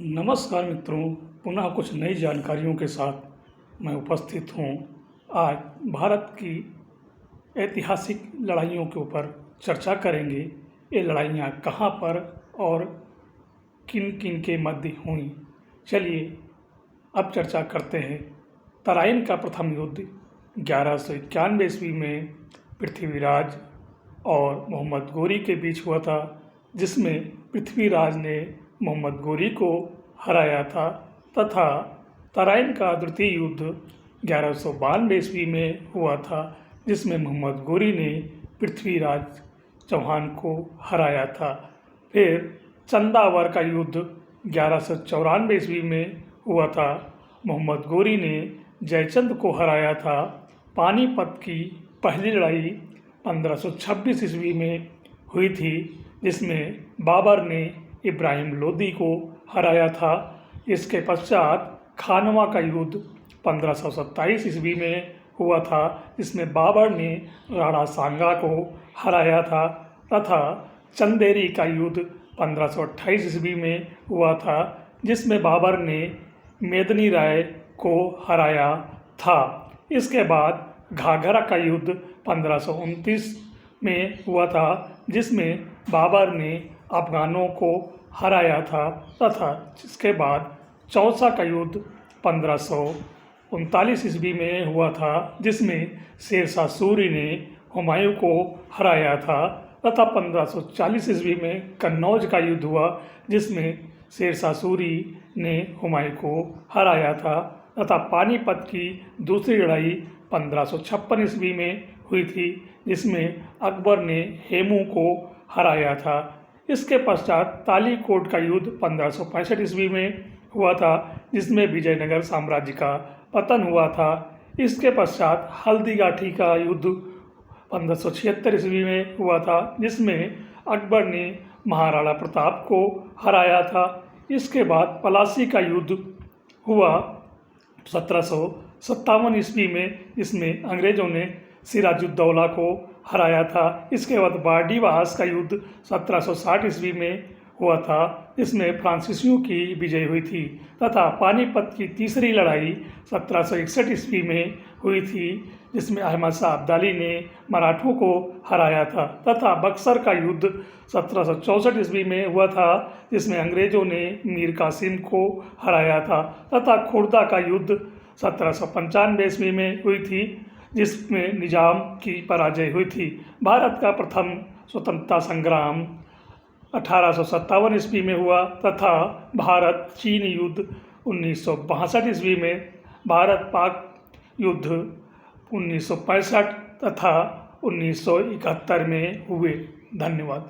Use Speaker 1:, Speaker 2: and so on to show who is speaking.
Speaker 1: नमस्कार मित्रों, पुनः कुछ नई जानकारियों के साथ मैं उपस्थित हूँ। आज भारत की ऐतिहासिक लड़ाइयों के ऊपर चर्चा करेंगे। ये लड़ाइयाँ कहाँ पर और किन किन के मध्य हुई। चलिए अब चर्चा करते हैं। तराइन का प्रथम युद्ध 1191 ईस्वी में पृथ्वीराज और मोहम्मद गोरी के बीच हुआ था, जिसमें पृथ्वीराज ने मोहम्मद गोरी को हराया था, तथा तराइन का द्वितीय युद्ध 1192 ईस्वी में हुआ था, जिसमें मोहम्मद गोरी ने पृथ्वीराज चौहान को हराया था। फिर चंदावर का युद्ध 1194 ईस्वी में हुआ था। मोहम्मद गोरी ने जयचंद को हराया था। पानीपत की पहली लड़ाई 1526 ईस्वी में हुई थी, जिसमें बाबर ने इब्राहिम लोदी को हराया था। इसके पश्चात खानवा का युद्ध 1527 ईस्वी में हुआ था, जिसमें बाबर ने राणा सांगा को हराया था, तथा चंदेरी का युद्ध 1528 ईस्वी में हुआ था, जिसमें बाबर ने मेदिनी राय को हराया था। इसके बाद घाघरा का युद्ध 1529 में हुआ था, जिसमें बाबर ने अफगानों को हराया था, तथा इसके बाद चौसा का युद्ध 1539 ईस्वी में हुआ था, जिसमें शेरशाह सूरी ने हुमायूं को हराया था, तथा 1540 ईस्वी में कन्नौज का युद्ध हुआ, जिसमें शेरशाह सूरी ने हुमायूं को हराया था, तथा पानीपत की दूसरी लड़ाई 1556 ईस्वी में हुई थी, जिसमें अकबर ने हेमू को हराया था। इसके पश्चात तालीकोट का युद्ध 1565 ईस्वी में हुआ था, जिसमें विजयनगर साम्राज्य का पतन हुआ था। इसके पश्चात हल्दीघाटी का युद्ध 1576 ईस्वी में हुआ था, जिसमें अकबर ने महाराणा प्रताप को हराया था। इसके बाद पलासी का युद्ध हुआ 1757 ईस्वी में, जिसमें अंग्रेज़ों ने सिराजुद्दौला को हराया था। इसके बाद बार्डीवास का युद्ध 1760 ईस्वी में हुआ था, जिसमें फ्रांसीसियों की विजय हुई थी, तथा पानीपत की तीसरी लड़ाई 1761 ईस्वी में हुई थी, जिसमें अहमद शाह अब्दाली ने मराठों को हराया था, तथा बक्सर का युद्ध 1764 ईस्वी में हुआ था, जिसमें अंग्रेज़ों ने मीर कासिम को हराया था, तथा खुर्दा का युद्ध 1795 ईस्वी में हुई थी, जिसमें निजाम की पराजय हुई थी। भारत का प्रथम स्वतंत्रता संग्राम 1857 ईस्वी में हुआ, तथा भारत चीन युद्ध 1962 ईस्वी में, भारत पाक युद्ध 1965 तथा 1971 में हुए। धन्यवाद।